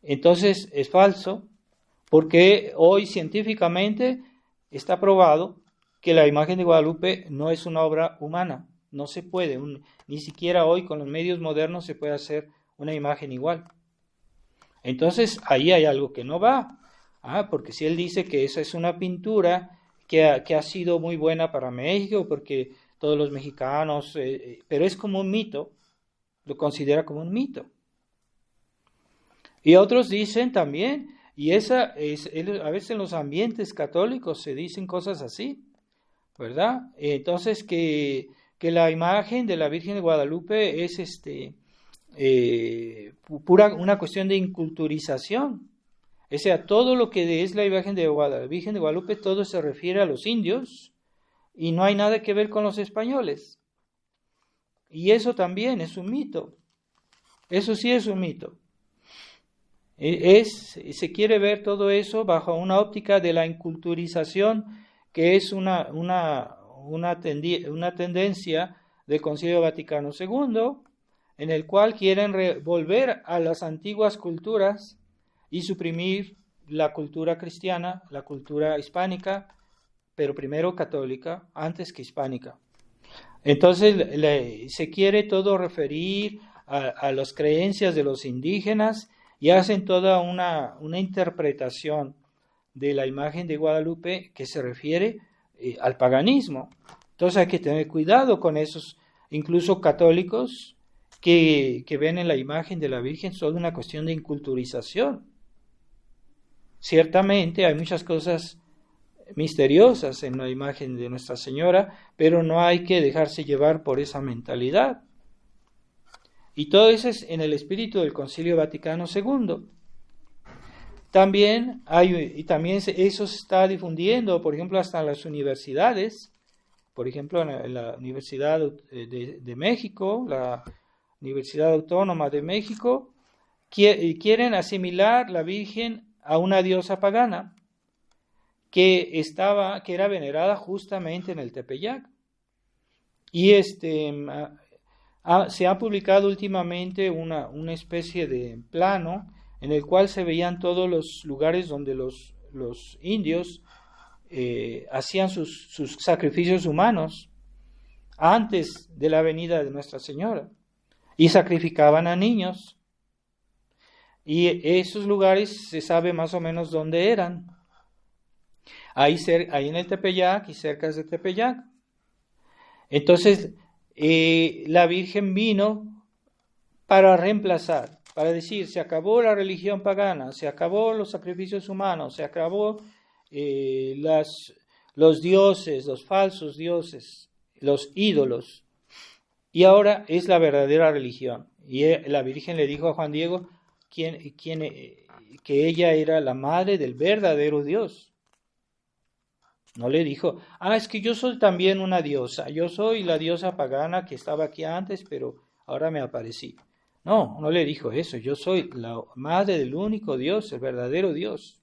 Entonces es falso, porque hoy científicamente está probado que la imagen de Guadalupe no es una obra humana, no se puede, ni siquiera hoy con los medios modernos se puede hacer una imagen igual. Entonces ahí hay algo que no va, porque si él dice que esa es una pintura que ha sido muy buena para México, porque todos los mexicanos, pero es como un mito, lo considera como un mito. Y otros dicen también, y a veces en los ambientes católicos se dicen cosas así, ¿verdad? Entonces que la imagen de la Virgen de Guadalupe es una cuestión de inculturización. O sea, todo lo que es la Virgen de Guadalupe, todo se refiere a los indios y no hay nada que ver con los españoles. Y eso también es un mito. Eso sí es un mito. Se quiere ver todo eso bajo una óptica de la inculturización, que es una tendencia del Concilio Vaticano II, en el cual quieren volver a las antiguas culturas y suprimir la cultura cristiana, la cultura hispánica, pero primero católica, antes que hispánica. Entonces se quiere todo referir a las creencias de los indígenas y hacen toda una interpretación de la imagen de Guadalupe que se refiere al paganismo. Entonces hay que tener cuidado con esos, incluso católicos, que ven en la imagen de la Virgen solo una cuestión de inculturización. Ciertamente hay muchas cosas misteriosas en la imagen de Nuestra Señora, pero no hay que dejarse llevar por esa mentalidad. Y todo eso es en el espíritu del Concilio Vaticano II. También eso se está difundiendo, por ejemplo, hasta en las universidades, por ejemplo, en la Universidad de México, la Universidad Autónoma de México, quieren asimilar la Virgen a una diosa pagana que era venerada justamente en el Tepeyac. Y se ha publicado últimamente una especie de plano en el cual se veían todos los lugares donde los indios hacían sus sacrificios humanos antes de la venida de Nuestra Señora y sacrificaban a niños. Y esos lugares se sabe más o menos dónde eran. Ahí en el Tepeyac y cerca de Tepeyac. Entonces, la Virgen vino para reemplazar, para decir, se acabó la religión pagana, se acabó los sacrificios humanos, se acabó los dioses, los falsos dioses, los ídolos. Y ahora es la verdadera religión. Y la Virgen le dijo a Juan Diego que ella era la madre del verdadero Dios. No le dijo, es que yo soy también una diosa, yo soy la diosa pagana que estaba aquí antes, pero ahora me aparecí. No le dijo eso, yo soy la madre del único Dios, el verdadero Dios.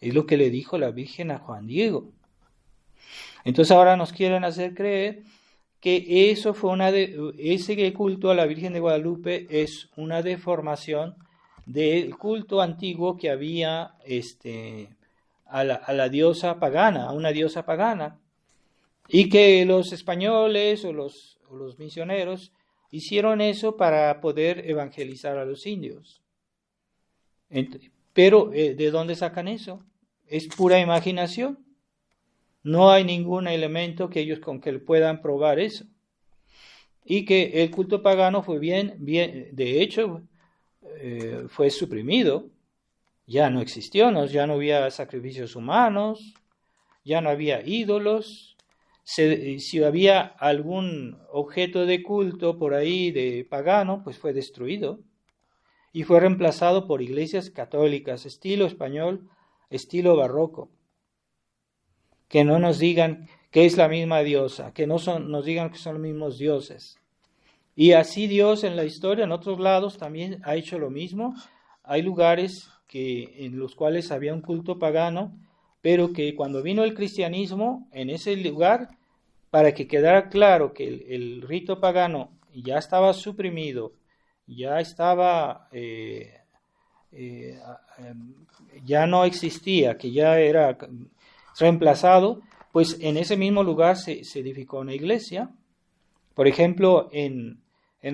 Es lo que le dijo la Virgen a Juan Diego. Entonces ahora nos quieren hacer creer que eso fue ese culto a la Virgen de Guadalupe es una deformación del culto antiguo que había a la diosa pagana, a una diosa pagana, y que los españoles o los misioneros hicieron eso para poder evangelizar a los indios. Pero ¿de dónde sacan eso? Es pura imaginación. No hay ningún elemento con que puedan probar eso. Y que el culto pagano fue de hecho, fue suprimido. Ya no existió, ya no había sacrificios humanos, ya no había ídolos. Si había algún objeto de culto por ahí de pagano, pues fue destruido. Y fue reemplazado por iglesias católicas, estilo español, estilo barroco. Que no nos digan que es la misma diosa, que nos digan que son los mismos dioses. Y así Dios en la historia, en otros lados, también ha hecho lo mismo. Hay lugares en los cuales había un culto pagano, pero que cuando vino el cristianismo en ese lugar, para que quedara claro que el rito pagano ya estaba suprimido, ya estaba, ya no existía, que ya era reemplazado, pues en ese mismo lugar se edificó una iglesia. Por ejemplo, en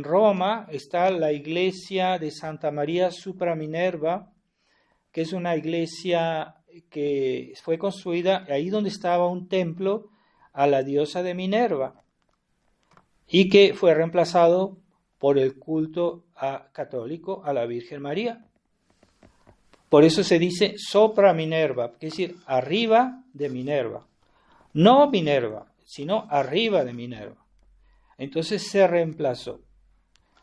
Roma está la iglesia de Santa María Supra Minerva, que es una iglesia que fue construida ahí donde estaba un templo a la diosa de Minerva y que fue reemplazado por el culto católico a la Virgen María. Por eso se dice sopra Minerva, que es decir, arriba de Minerva. No Minerva, sino arriba de Minerva. Entonces se reemplazó,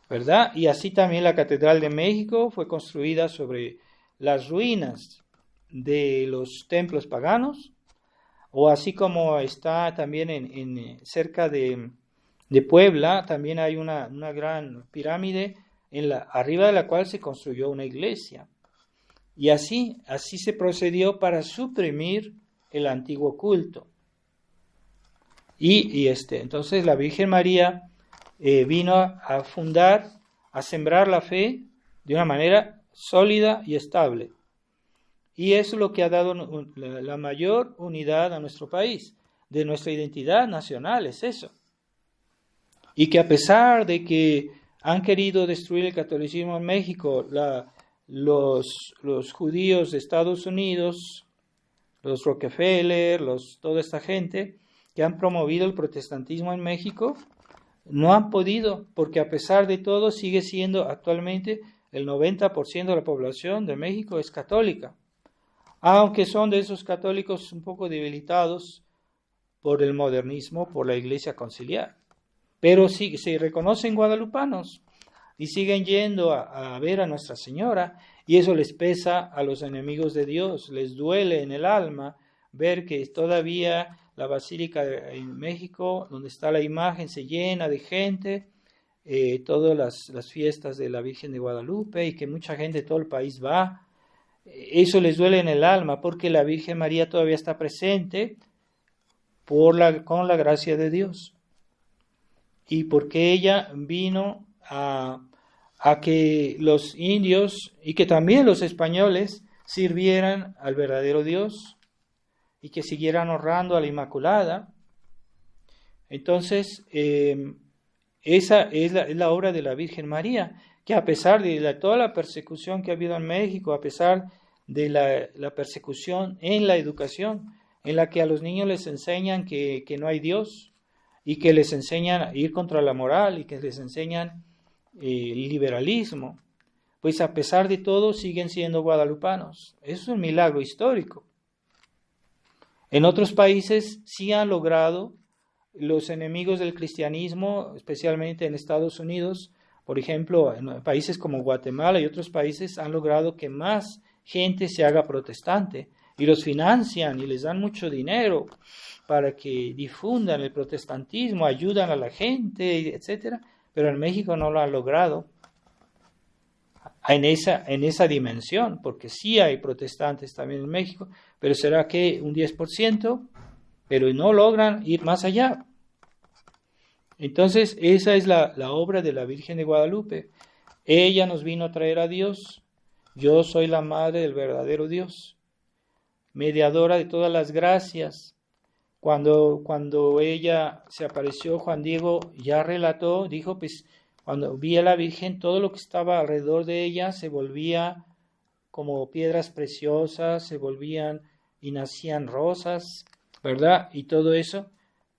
¿verdad? Y así también la Catedral de México fue construida sobre las ruinas de los templos paganos, o así como está también cerca de Puebla, también hay una gran pirámide arriba de la cual se construyó una iglesia. Y así se procedió para suprimir el antiguo culto. Entonces la Virgen María vino a fundar, a sembrar la fe de una manera sólida y estable. Y eso es lo que ha dado la mayor unidad a nuestro país, de nuestra identidad nacional, es eso. Y que a pesar de que han querido destruir el catolicismo en México, los judíos de Estados Unidos, los Rockefeller, toda esta gente que han promovido el protestantismo en México, no han podido, porque a pesar de todo sigue siendo actualmente el 90% de la población de México es católica, aunque son de esos católicos un poco debilitados por el modernismo, por la Iglesia Conciliar, pero sí se reconocen guadalupanos y siguen yendo a ver a Nuestra Señora, y eso les pesa a los enemigos de Dios, les duele en el alma ver que todavía la Basílica en México, donde está la imagen, se llena de gente, todas las fiestas de la Virgen de Guadalupe, y que mucha gente de todo el país va. Eso les duele en el alma, porque la Virgen María todavía está presente con la gracia de Dios. Y porque ella vino a que los indios y que también los españoles sirvieran al verdadero Dios y que siguieran honrando a la Inmaculada. Entonces, esa es la obra de la Virgen María, que a pesar de toda la persecución que ha habido en México, a pesar de la persecución en la educación, en la que a los niños les enseñan que no hay Dios, y que les enseñan a ir contra la moral, y que les enseñan el liberalismo, pues a pesar de todo siguen siendo guadalupanos. Eso es un milagro histórico. En otros países sí han logrado los enemigos del cristianismo, especialmente en Estados Unidos, por ejemplo, en países como Guatemala y otros países han logrado que más gente se haga protestante y los financian y les dan mucho dinero para que difundan el protestantismo, ayudan a la gente, etc. Pero en México no lo han logrado en esa dimensión, porque sí hay protestantes también en México, pero será que un 10%, pero no logran ir más allá. Entonces, esa es la obra de la Virgen de Guadalupe. Ella nos vino a traer a Dios. Yo soy la madre del verdadero Dios, mediadora de todas las gracias. Cuando ella se apareció, Juan Diego ya relató, dijo, pues, cuando vi a la Virgen, todo lo que estaba alrededor de ella se volvía como piedras preciosas, se volvían y nacían rosas, ¿verdad? Y todo eso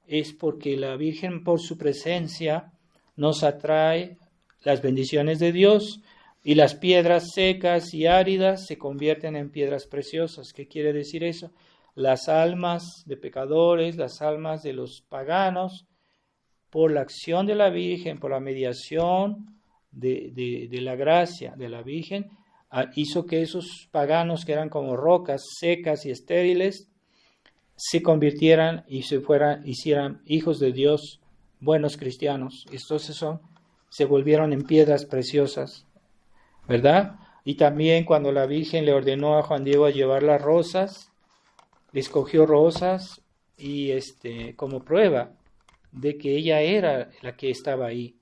es porque la Virgen, por su presencia, nos atrae las bendiciones de Dios, y las piedras secas y áridas se convierten en piedras preciosas. ¿Qué quiere decir eso? Las almas de pecadores, las almas de los paganos, por la acción de la Virgen, por la mediación de la gracia de la Virgen, hizo que esos paganos que eran como rocas secas y estériles se convirtieran y hicieran hijos de Dios, buenos cristianos. Entonces se volvieron en piedras preciosas, ¿verdad? Y también cuando la Virgen le ordenó a Juan Diego a llevar las rosas, escogió rosas y como prueba de que ella era la que estaba ahí.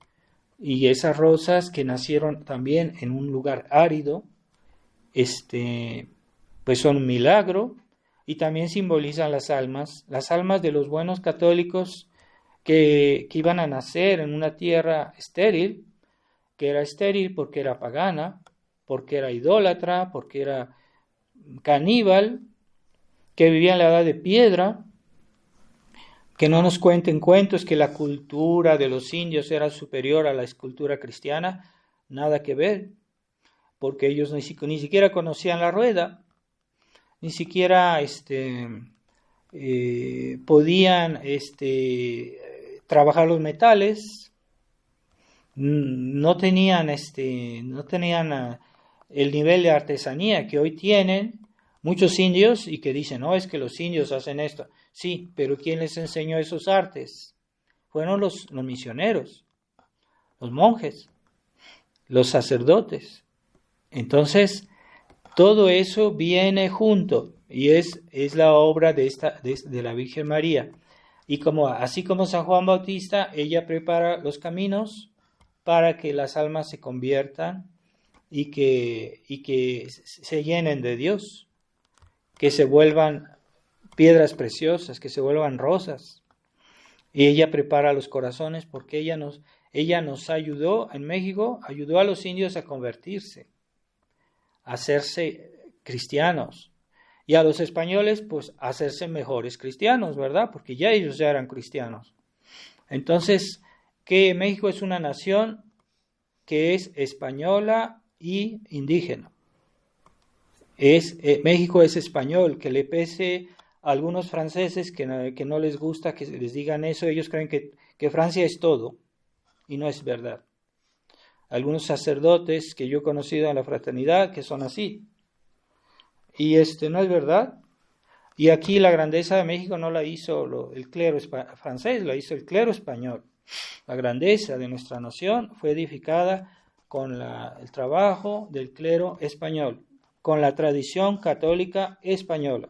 Y esas rosas que nacieron también en un lugar árido, pues son un milagro y también simbolizan las almas de los buenos católicos que iban a nacer en una tierra estéril, que era estéril porque era pagana, porque era idólatra, porque era caníbal, que vivía en la edad de piedra. Que no nos cuenten cuentos que la cultura de los indios era superior a la cultura cristiana, nada que ver, porque ellos ni siquiera conocían la rueda, ni siquiera podían trabajar los metales, no tenían el nivel de artesanía que hoy tienen muchos indios y que dicen, no, es que los indios hacen esto. Sí, pero ¿quién les enseñó esos artes? Fueron los misioneros, los monjes, los sacerdotes. Entonces, todo eso viene junto y es la obra de la Virgen María. Y así como San Juan Bautista, ella prepara los caminos para que las almas se conviertan y que se llenen de Dios, que se vuelvan piedras preciosas, que se vuelvan rosas. Y ella prepara los corazones porque ella nos ayudó en México, ayudó a los indios a convertirse, a hacerse cristianos. Y a los españoles, pues, a hacerse mejores cristianos, ¿verdad? Porque ya ellos ya eran cristianos. Entonces, que México es una nación que es española y indígena. México es español, que le pese a algunos franceses que no les gusta que les digan eso, ellos creen que Francia es todo, y no es verdad. Algunos sacerdotes que yo he conocido en la fraternidad que son así, y no es verdad. Y aquí la grandeza de México no la hizo el clero francés, la hizo el clero español. La grandeza de nuestra nación fue edificada con el trabajo del clero español, con la tradición católica española,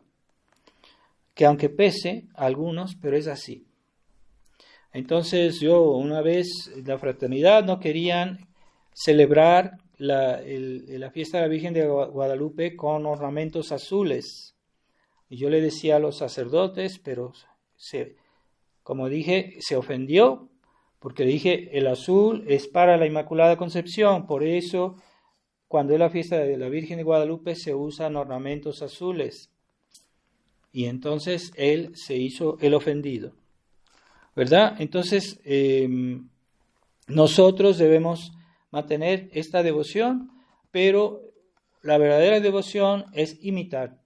que aunque pese a algunos, pero es así. Entonces una vez la fraternidad no querían celebrar la fiesta de la Virgen de Guadalupe con ornamentos azules. Y yo le decía a los sacerdotes, pero como dije, se ofendió, porque le dije, el azul es para la Inmaculada Concepción, por eso cuando es la fiesta de la Virgen de Guadalupe se usan ornamentos azules. Y entonces él se hizo el ofendido, ¿verdad? Entonces nosotros debemos mantener esta devoción, pero la verdadera devoción es imitar.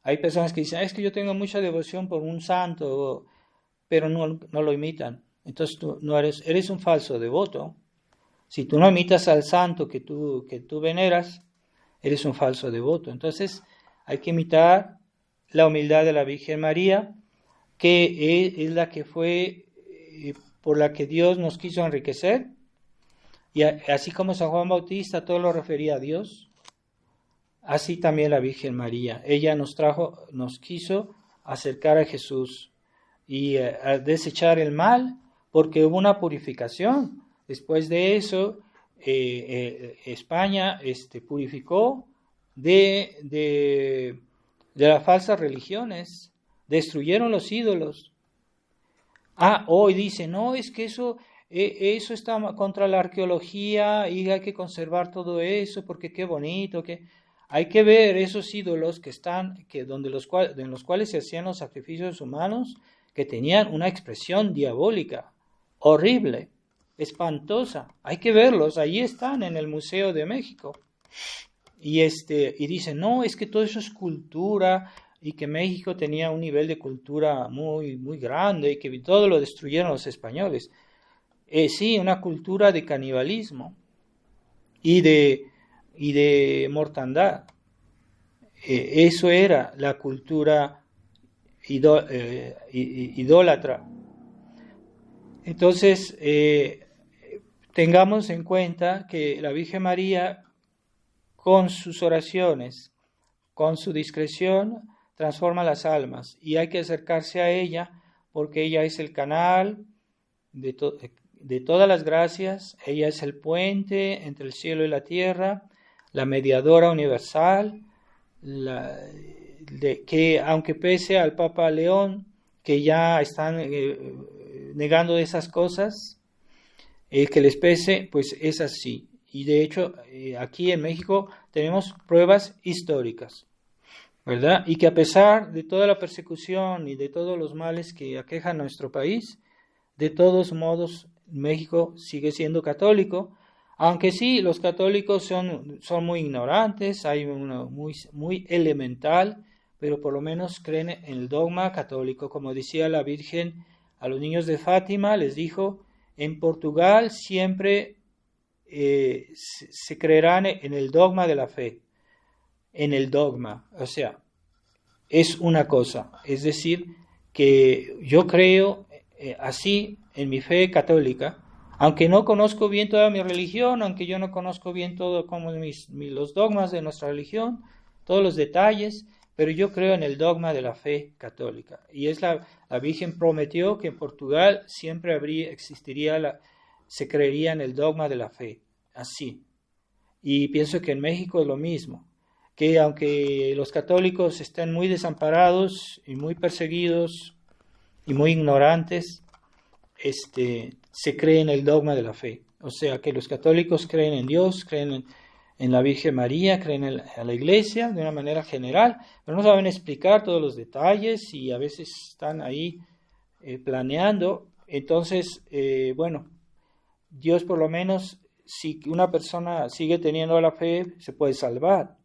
Hay personas que dicen, es que yo tengo mucha devoción por un santo, pero no lo imitan. Entonces tú no eres un falso devoto. Si tú no imitas al santo que tú veneras, eres un falso devoto. Entonces hay que imitar la humildad de la Virgen María, que es la que fue, por la que Dios nos quiso enriquecer. Y así como San Juan Bautista todo lo refería a Dios, así también la Virgen María. Ella nos quiso acercar a Jesús y a desechar el mal, porque hubo una purificación. Después de eso, España purificó de las falsas religiones, destruyeron los ídolos. Hoy dicen, no, es que eso está contra la arqueología y hay que conservar todo eso porque qué bonito, que hay que ver esos ídolos en los cuales se hacían los sacrificios humanos, que tenían una expresión diabólica, horrible, espantosa. Hay que verlos, ahí están en el Museo de México. Y dicen, no, es que todo eso es cultura, y que México tenía un nivel de cultura muy, muy grande, y que todo lo destruyeron los españoles. Sí, una cultura de canibalismo y de mortandad. Eso era la cultura idólatra. Entonces, tengamos en cuenta que la Virgen María, con sus oraciones, con su discreción, transforma las almas y hay que acercarse a ella porque ella es el canal de todas las gracias, ella es el puente entre el cielo y la tierra, la mediadora universal, que aunque pese al Papa León, que ya están negando esas cosas, que les pese, pues es así. Y de hecho, aquí en México tenemos pruebas históricas, ¿verdad? Y que a pesar de toda la persecución y de todos los males que aquejan nuestro país, de todos modos México sigue siendo católico, aunque sí, los católicos son muy ignorantes, hay uno muy elemental, pero por lo menos creen en el dogma católico. Como decía la Virgen a los niños de Fátima, les dijo, en Portugal siempre se creerán en el dogma de la fe, en el dogma, o sea, es una cosa, es decir, que yo creo así en mi fe católica, aunque no conozco bien toda mi religión, aunque yo no conozco bien todo como los dogmas de nuestra religión, todos los detalles, pero yo creo en el dogma de la fe católica. Y es la Virgen prometió que en Portugal siempre se creería en el dogma de la fe, así. Y pienso que en México es lo mismo, que aunque los católicos estén muy desamparados y muy perseguidos y muy ignorantes, se cree en el dogma de la fe. O sea, que los católicos creen en Dios, creen en la Virgen María, creen en la Iglesia de una manera general, pero no saben explicar todos los detalles y a veces están ahí planeando. Entonces, bueno, Dios por lo menos, si una persona sigue teniendo la fe, se puede salvar.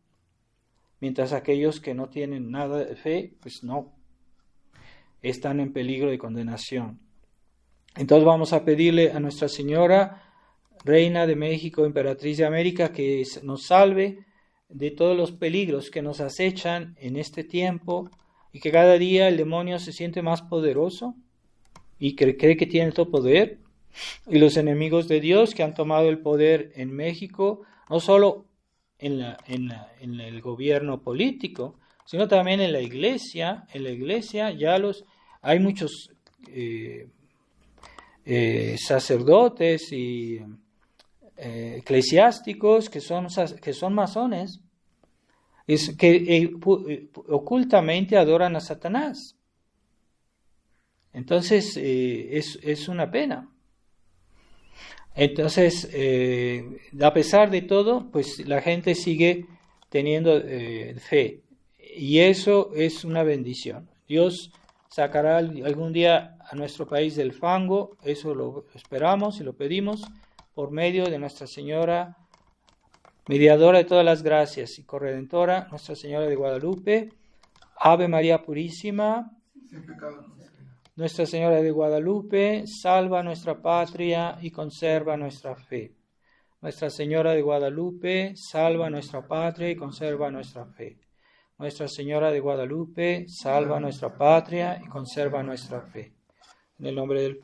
Mientras aquellos que no tienen nada de fe, pues no, están en peligro de condenación. Entonces vamos a pedirle a Nuestra Señora, Reina de México, Emperatriz de América, que nos salve de todos los peligros que nos acechan en este tiempo y que cada día el demonio se siente más poderoso y cree que tiene todo poder. Y los enemigos de Dios que han tomado el poder en México, no solo en el gobierno político, sino también en la iglesia. En la iglesia ya hay muchos sacerdotes y eclesiásticos que son masones, que ocultamente adoran a Satanás. Entonces es una pena. Entonces, a pesar de todo, pues la gente sigue teniendo fe, y eso es una bendición. Dios sacará algún día a nuestro país del fango, eso lo esperamos y lo pedimos por medio de Nuestra Señora, mediadora de todas las gracias y corredentora, Nuestra Señora de Guadalupe. Ave María Purísima, sin pecado concebida. Nuestra Señora de Guadalupe, salva nuestra patria y conserva nuestra fe. Nuestra Señora de Guadalupe, salva nuestra patria y conserva nuestra fe. Nuestra Señora de Guadalupe, salva nuestra patria y conserva nuestra fe. En el nombre del Padre,